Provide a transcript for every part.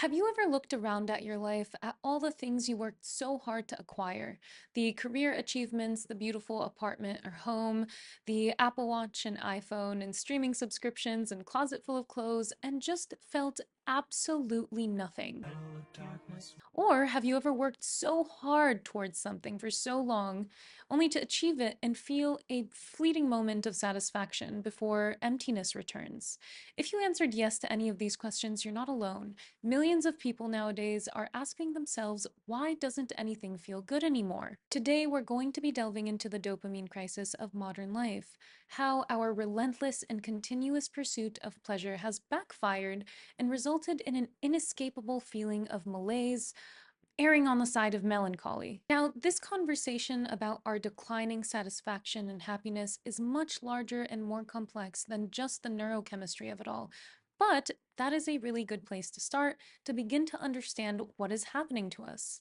Have you ever looked around at your life at all the things you worked so hard to acquire? The career achievements, the beautiful apartment or home, the Apple Watch and iPhone, and streaming subscriptions, and closet full of clothes, and just felt absolutely nothing? Or have you ever worked so hard towards something for so long, only to achieve it and feel a fleeting moment of satisfaction before emptiness returns? If you answered yes to any of these questions, you're not alone. Millions of people nowadays are asking themselves, why doesn't anything feel good anymore? Today, we're going to be delving into the dopamine crisis of modern life, how our relentless and continuous pursuit of pleasure has backfired and resulted in an inescapable feeling of malaise, erring on the side of melancholy. Now, this conversation about our declining satisfaction and happiness is much larger and more complex than just the neurochemistry of it all. But that is a really good place to start to begin to understand what is happening to us.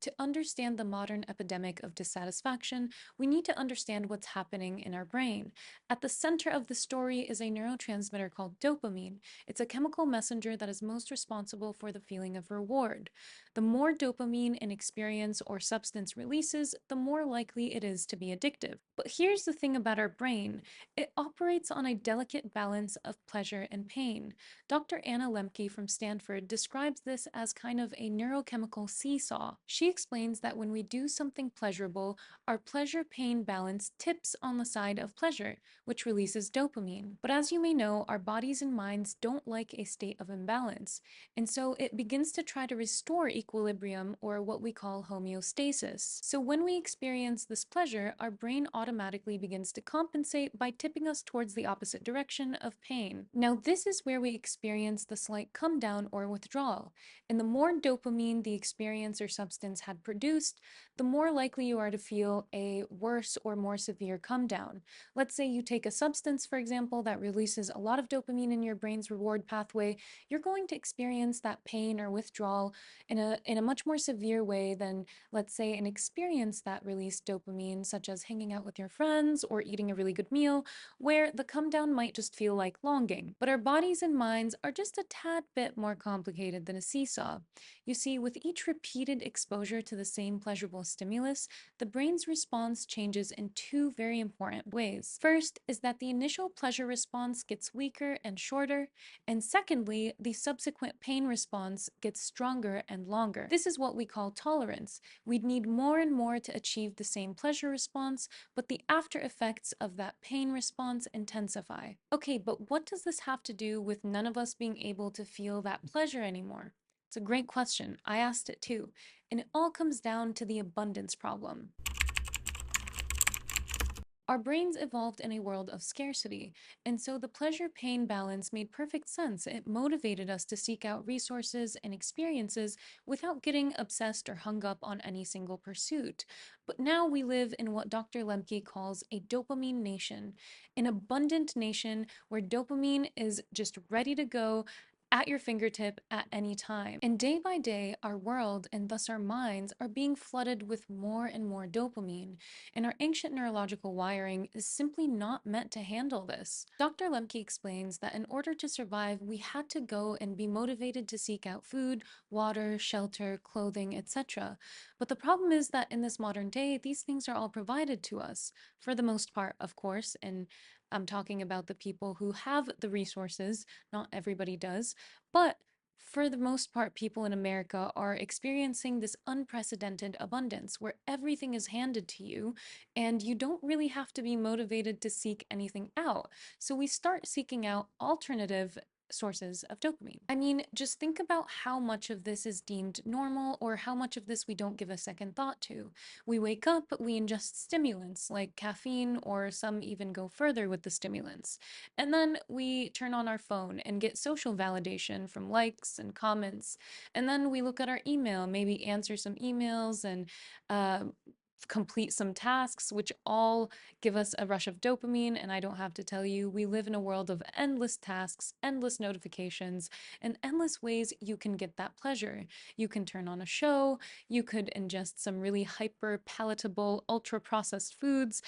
To understand the modern epidemic of dissatisfaction, we need to understand what's happening in our brain. At the center of the story is a neurotransmitter called dopamine. It's a chemical messenger that is most responsible for the feeling of reward. The more dopamine an experience or substance releases, the more likely it is to be addictive. But here's the thing about our brain, it operates on a delicate balance of pleasure and pain. Dr. Anna Lemke from Stanford describes this as kind of a neurochemical seesaw. She explains that when we do something pleasurable, our pleasure-pain balance tips on the side of pleasure, which releases dopamine. But as you may know, our bodies and minds don't like a state of imbalance, and so it begins to try to restore equilibrium, or what we call homeostasis. So when we experience this pleasure, our brain automatically begins to compensate by tipping us towards the opposite direction of pain. Now, this is where we experience the slight come down or withdrawal. And the more dopamine the experience or substance had produced, the more likely you are to feel a worse or more severe come down. Let's say you take a substance, for example, that releases a lot of dopamine in your brain's reward pathway, you're going to experience that pain or withdrawal in a much more severe way than, let's say, an experience that released dopamine, such as hanging out with your friends or eating a really good meal, where the come down might just feel like longing. But our bodies and minds are just a tad bit more complicated than a seesaw. You see, with each repeated exposure to the same pleasurable stimulus, the brain's response changes in two very important ways. First is that the initial pleasure response gets weaker and shorter, and secondly, the subsequent pain response gets stronger and longer. This is what we call tolerance. We'd need more and more to achieve the same pleasure response, but the after effects of that pain response intensify. Okay, but what does this have to do with none of us being able to feel that pleasure anymore? It's a great question. I asked it too. And it all comes down to the abundance problem. Our brains evolved in a world of scarcity, and so the pleasure-pain balance made perfect sense. It motivated us to seek out resources and experiences without getting obsessed or hung up on any single pursuit. But now we live in what Dr. Lemke calls a dopamine nation, an abundant nation where dopamine is just ready to go at your fingertip at any time. And day by day, our world, and thus our minds, are being flooded with more and more dopamine, and our ancient neurological wiring is simply not meant to handle this. Dr. Lemke explains that in order to survive, we had to go and be motivated to seek out food, water, shelter, clothing, etc. But the problem is that in this modern day, these things are all provided to us, for the most part, of course, and I'm talking about the people who have the resources. Not everybody does, but for the most part, people in America are experiencing this unprecedented abundance where everything is handed to you and you don't really have to be motivated to seek anything out. So we start seeking out alternative sources of dopamine. I mean, just think about how much of this is deemed normal or how much of this we don't give a second thought to. We wake up, we ingest stimulants like caffeine, or some even go further with the stimulants. And then we turn on our phone and get social validation from likes and comments. And then we look at our email, maybe answer some emails and uh, complete some tasks, which all give us a rush of dopamine. And I don't have to tell you, we live in a world of endless tasks, endless notifications, and endless ways you can get that pleasure. You can turn on a show, you could ingest some really hyper palatable, ultra processed foods.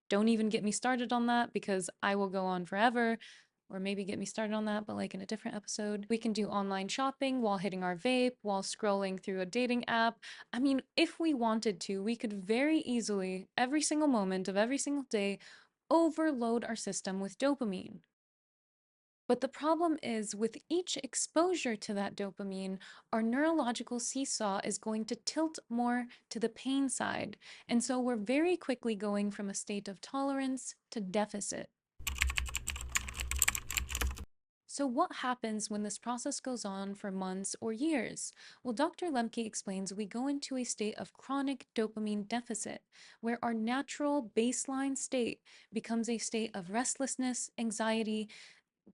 Don't even get me started on that because I will go on forever. or maybe get me started on that, but like in a different episode. We can do online shopping while hitting our vape, while scrolling through a dating app. I mean, if we wanted to, we could very easily, every single moment of every single day, overload our system with dopamine. But the problem is, with each exposure to that dopamine, our neurological seesaw is going to tilt more to the pain side. And so we're very quickly going from a state of tolerance to deficit. So, what happens when this process goes on for months or years? Well, Dr. Lemke explains we go into a state of chronic dopamine deficit, where our natural baseline state becomes a state of restlessness, anxiety,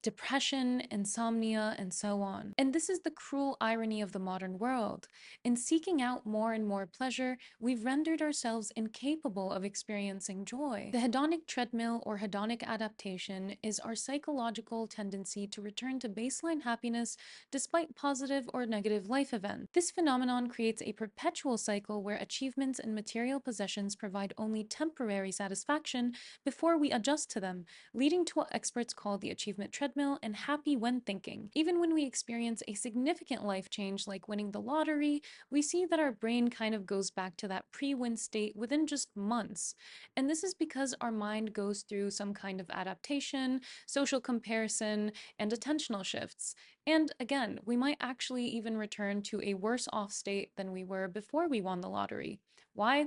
depression, insomnia, and so on. And this is the cruel irony of the modern world. In seeking out more and more pleasure, we've rendered ourselves incapable of experiencing joy. The hedonic treadmill or hedonic adaptation is our psychological tendency to return to baseline happiness despite positive or negative life events. This phenomenon creates a perpetual cycle where achievements and material possessions provide only temporary satisfaction before we adjust to them, leading to what experts call the achievement treadmill and happy when thinking. Even when we experience a significant life change like winning the lottery, we see that our brain kind of goes back to that pre-win state within just months. And this is because our mind goes through some kind of adaptation, social comparison, and attentional shifts. And again, we might actually even return to a worse off state than we were before we won the lottery. Why?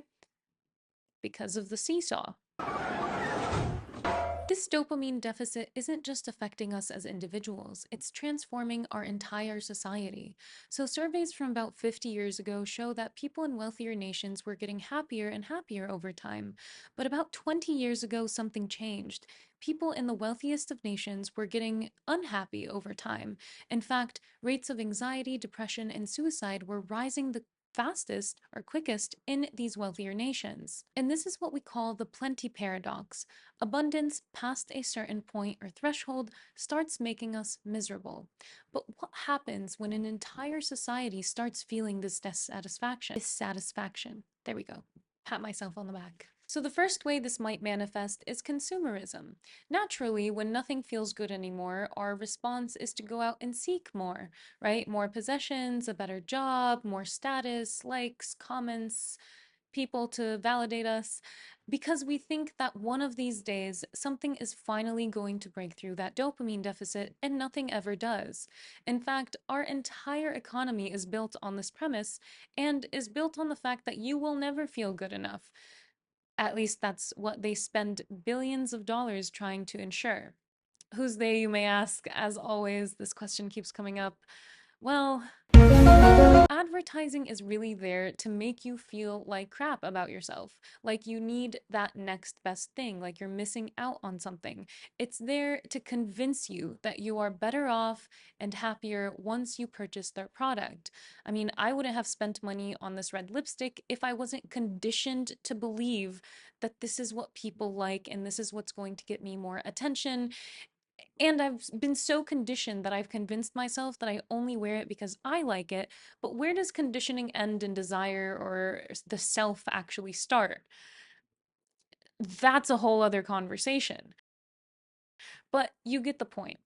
Because of the seesaw. This dopamine deficit isn't just affecting us as individuals, it's transforming our entire society. So, surveys from about 50 years ago show that people in wealthier nations were getting happier and happier over time. But about 20 years ago, something changed. People in the wealthiest of nations were getting unhappy over time. In fact, rates of anxiety, depression, and suicide were rising the fastest or quickest in these wealthier nations. And this is what we call the plenty paradox. Abundance past a certain point or threshold starts making us miserable. But what happens when an entire society starts feeling this dissatisfaction? Dissatisfaction. There we go. Pat myself on the back. So, the first way this might manifest is consumerism. Naturally, when nothing feels good anymore, our response is to go out and seek more, right? More possessions, a better job, more status, likes, comments, people to validate us, because we think that one of these days something is finally going to break through that dopamine deficit, and nothing ever does. In fact, our entire economy is built on this premise and is built on the fact that you will never feel good enough. At least that's what they spend billions of dollars trying to ensure. Who's they, you may ask? As always, this question keeps coming up. Well, advertising is really there to make you feel like crap about yourself, like you need that next best thing, like you're missing out on something. It's there to convince you that you are better off and happier once you purchase their product. I mean, I wouldn't have spent money on this red lipstick if I wasn't conditioned to believe that this is what people like and this is what's going to get me more attention, and I've been so conditioned that I've convinced myself that I only wear it because I like it. But where does conditioning end and desire or the self actually start? That's a whole other conversation. But you get the point.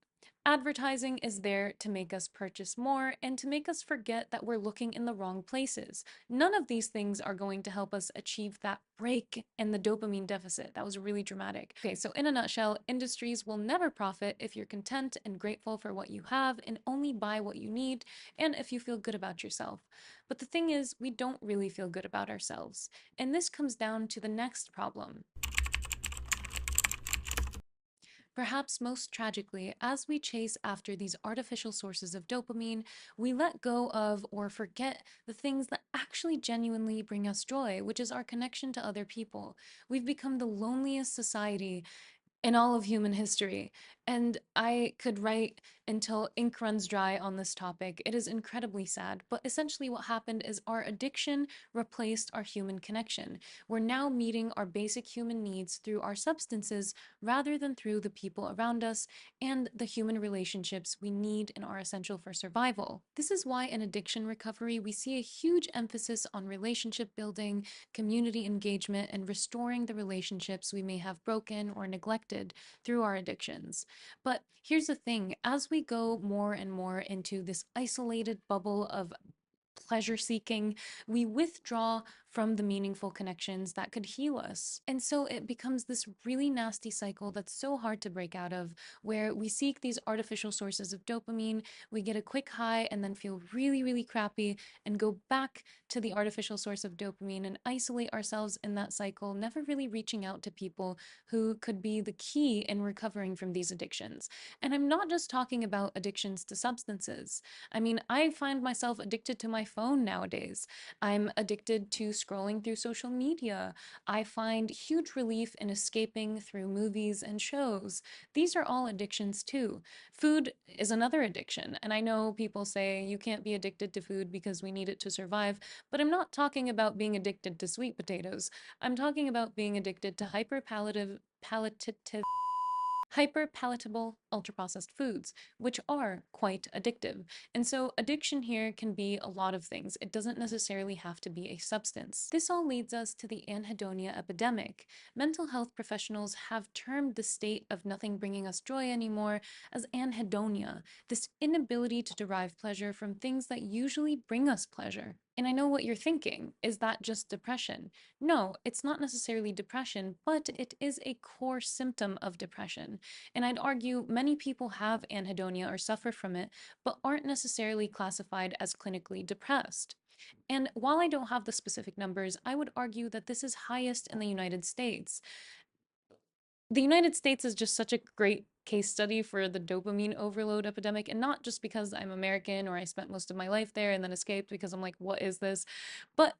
Advertising is there to make us purchase more and to make us forget that we're looking in the wrong places. None of these things are going to help us achieve that break in the dopamine deficit. That was really dramatic. Okay, so in a nutshell, industries will never profit if you're content and grateful for what you have and only buy what you need, and if you feel good about yourself. But the thing is, we don't really feel good about ourselves. And this comes down to the next problem. Perhaps most tragically, as we chase after these artificial sources of dopamine, we let go of or forget the things that actually genuinely bring us joy, which is our connection to other people. We've become the loneliest society in all of human history. And I could write until ink runs dry on this topic. It is incredibly sad, but essentially what happened is our addiction replaced our human connection. We're now meeting our basic human needs through our substances rather than through the people around us and the human relationships we need and are essential for survival. This is why in addiction recovery, we see a huge emphasis on relationship building, community engagement, and restoring the relationships we may have broken or neglected through our addictions. But here's the thing, as we go more and more into this isolated bubble of pleasure seeking, we withdraw from the meaningful connections that could heal us. And so it becomes this really nasty cycle that's so hard to break out of, where we seek these artificial sources of dopamine, we get a quick high and then feel really, really crappy and go back to the artificial source of dopamine and isolate ourselves in that cycle, never really reaching out to people who could be the key in recovering from these addictions. And I'm not just talking about addictions to substances. I mean, I find myself addicted to my phone nowadays. I'm addicted to scrolling through social media. I find huge relief in escaping through movies and shows. These are all addictions too. Food is another addiction, and I know people say you can't be addicted to food because we need it to survive, but I'm not talking about being addicted to sweet potatoes. I'm talking about being addicted to palatative hyper-palatable ultra-processed foods, which are quite addictive. And so addiction here can be a lot of things. It doesn't necessarily have to be a substance. This all leads us to the anhedonia epidemic. Mental health professionals have termed the state of nothing bringing us joy anymore as anhedonia, this inability to derive pleasure from things that usually bring us pleasure. And I know what you're thinking. Is that just depression? No, it's not necessarily depression, but it is a core symptom of depression. And I'd argue many people have anhedonia or suffer from it, but aren't necessarily classified as clinically depressed. And while I don't have the specific numbers, I would argue that this is highest in the United States. The United States is just such a great case study for the dopamine overload epidemic, and not just because I'm American or I spent most of my life there and then escaped because I'm like, what is this? But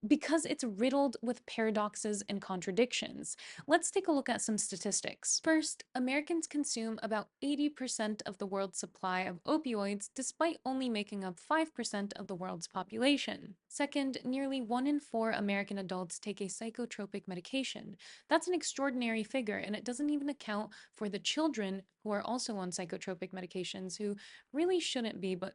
because it's riddled with paradoxes and contradictions. Let's take a look at some statistics. First, Americans consume about 80% of the world's supply of opioids, despite only making up 5% of the world's population. Second, nearly 1 in 4 American adults take a psychotropic medication. That's an extraordinary figure, and it doesn't even account for the children who are also on psychotropic medications who really shouldn't be, but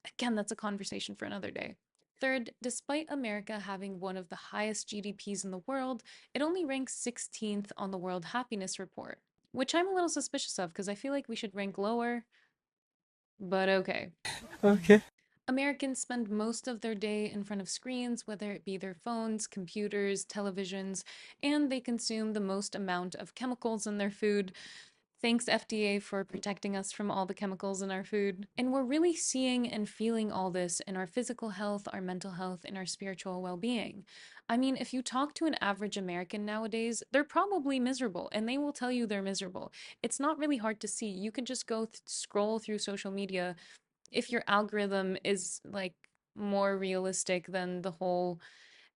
again, that's a conversation for another day. Third, despite America having one of the highest GDPs in the world, it only ranks 16th on the World Happiness Report, which I'm a little suspicious of because I feel like we should rank lower, but okay. Okay. Americans spend most of their day in front of screens, whether it be their phones, computers, televisions, and they consume the most amount of chemicals in their food. Thanks, FDA, for protecting us from all the chemicals in our food. And we're really seeing and feeling all this in our physical health, our mental health, and our spiritual well being. I mean, if you talk to an average American nowadays, they're probably miserable and they will tell you they're miserable. It's not really hard to see. You can just go scroll through social media if your algorithm is like more realistic than the whole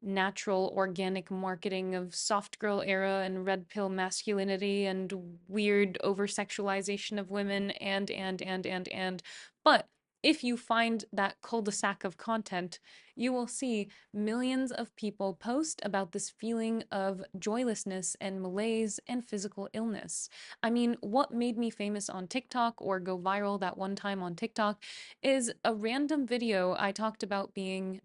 natural organic marketing of soft girl era and red pill masculinity and weird over sexualization of women and but if you find that cul-de-sac of content, you will see millions of people post about this feeling of joylessness and malaise and physical illness. I mean, what made me famous on TikTok or go viral that one time on TikTok is a random video I talked about being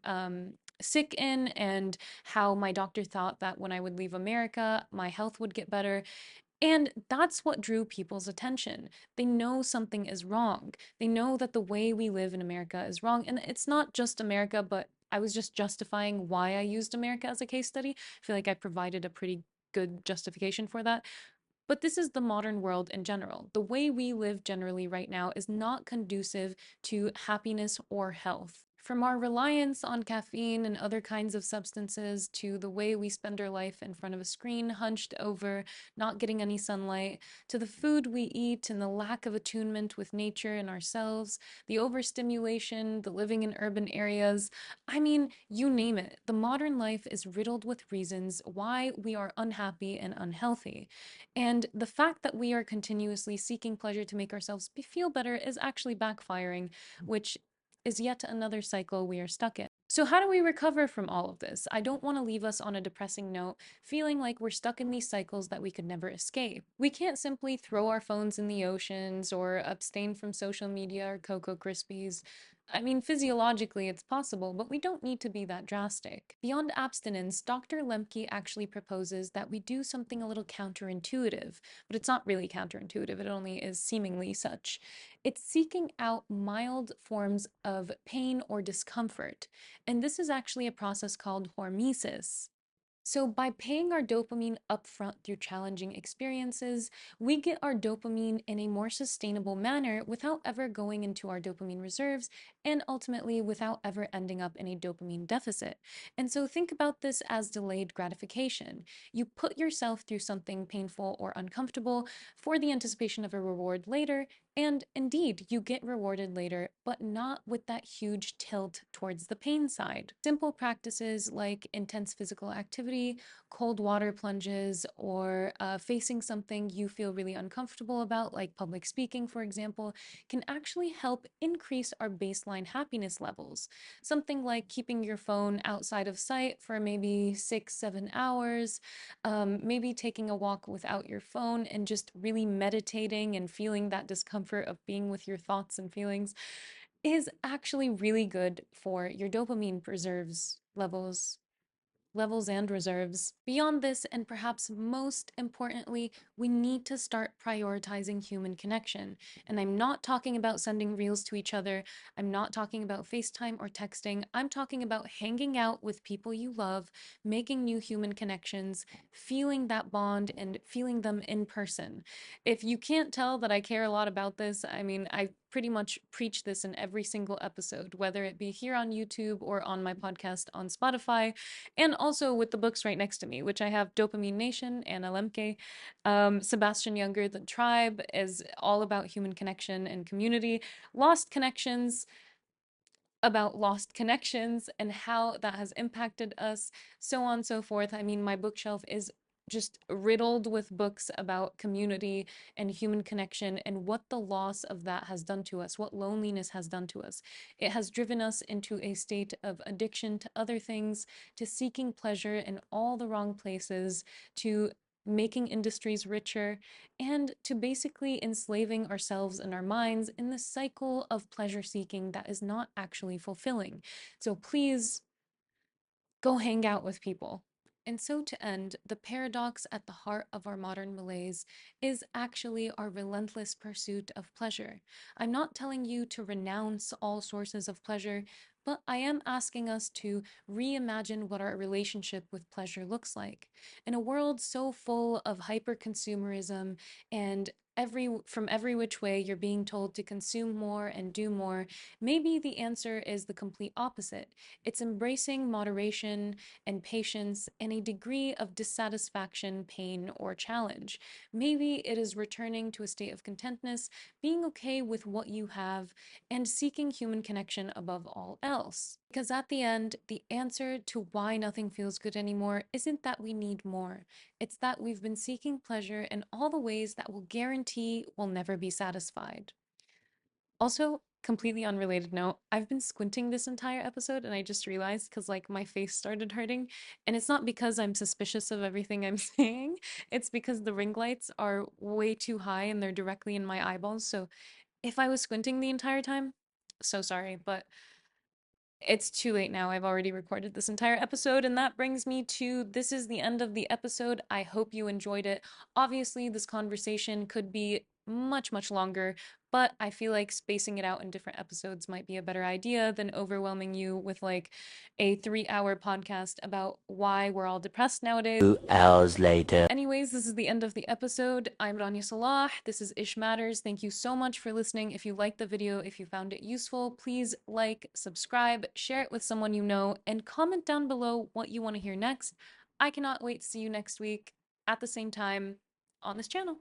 sick in and how my doctor thought that when I would leave America, my health would get better. And that's what drew people's attention. They know something is wrong. They know that the way we live in America is wrong. And it's not just America, but I was just justifying why I used America as a case study. I feel like I provided a pretty good justification for that. But this is the modern world in general. The way we live generally right now is not conducive to happiness or health. From our reliance on caffeine and other kinds of substances to the way we spend our life in front of a screen, hunched over, not getting any sunlight, to the food we eat and the lack of attunement with nature and ourselves, the overstimulation, the living in urban areas. I mean, you name it. The modern life is riddled with reasons why we are unhappy and unhealthy. And the fact that we are continuously seeking pleasure to make ourselves feel better is actually backfiring, which is yet another cycle we are stuck in. So, how do we recover from all of this? I don't want to leave us on a depressing note, feeling like we're stuck in these cycles that we could never escape. We can't simply throw our phones in the oceans or abstain from social media or Cocoa Krispies. I mean, physiologically it's possible, but we don't need to be that drastic. Beyond abstinence, Dr. Lemke actually proposes that we do something a little counterintuitive, but it's not really counterintuitive, it only is seemingly such. It's seeking out mild forms of pain or discomfort, and this is actually a process called hormesis. So, by paying our dopamine upfront through challenging experiences, we get our dopamine in a more sustainable manner without ever going into our dopamine reserves and ultimately without ever ending up in a dopamine deficit. And so, think about this as delayed gratification. You put yourself through something painful or uncomfortable for the anticipation of a reward later, and indeed, you get rewarded later, but not with that huge tilt towards the pain side. Simple practices like intense physical activity, cold water plunges, or facing something you feel really uncomfortable about, like public speaking, for example, can actually help increase our baseline happiness levels. Something like keeping your phone outside of sight for maybe 6, 7 hours, maybe taking a walk without your phone and just really meditating and feeling that discomfort of being with your thoughts and feelings is actually really good for your dopamine preserves levels and reserves. Beyond this, and perhaps most importantly, we need to start prioritizing human connection. And I'm not talking about sending reels to each other. I'm not talking about FaceTime or texting. I'm talking about hanging out with people you love, making new human connections, feeling that bond, and feeling them in person. If you can't tell that I care a lot about this, I mean, I pretty much preach this in every single episode, whether it be here on YouTube or on my podcast on Spotify, and also with the books right next to me, which I have Dopamine Nation, Anna Lemke. Sebastian Younger, The Tribe, is all about human connection and community. Lost Connections, about lost connections and how that has impacted us, so on and so forth. I mean, my bookshelf is just riddled with books about community and human connection and what the loss of that has done to us, what loneliness has done to us. It has driven us into a state of addiction to other things, to seeking pleasure in all the wrong places, to making industries richer, and to basically enslaving ourselves and our minds in the cycle of pleasure seeking that is not actually fulfilling. So please go hang out with people. And so, to end, the paradox at the heart of our modern malaise is actually our relentless pursuit of pleasure. I'm not telling you to renounce all sources of pleasure, but I am asking us to reimagine what our relationship with pleasure looks like. In a world so full of hyper consumerism and from every which way you're being told to consume more and do more, maybe the answer is the complete opposite. It's embracing moderation and patience and a degree of dissatisfaction, pain, or challenge. Maybe it is returning to a state of contentness, being okay with what you have, and seeking human connection above all else. Because at the end, the answer to why nothing feels good anymore isn't that we need more. It's that we've been seeking pleasure in all the ways that will guarantee we'll never be satisfied. Also, completely unrelated note, I've been squinting this entire episode and I just realized because like my face started hurting, and it's not because I'm suspicious of everything I'm saying, it's because the ring lights are way too high and they're directly in my eyeballs. So if I was squinting the entire time, so sorry, but it's too late now. I've already recorded this entire episode, and that brings me to this is the end of the episode. I hope you enjoyed it. Obviously, this conversation could be much, much longer, but I feel like spacing it out in different episodes might be a better idea than overwhelming you with like a 3-hour podcast about why we're all depressed nowadays. 2 hours later. Anyways, this is the end of the episode. I'm Rania Salah. This is Ish Matters. Thank you so much for listening. If you liked the video, if you found it useful, please like, subscribe, share it with someone you know, and comment down below what you want to hear next. I cannot wait to see you next week at the same time on this channel.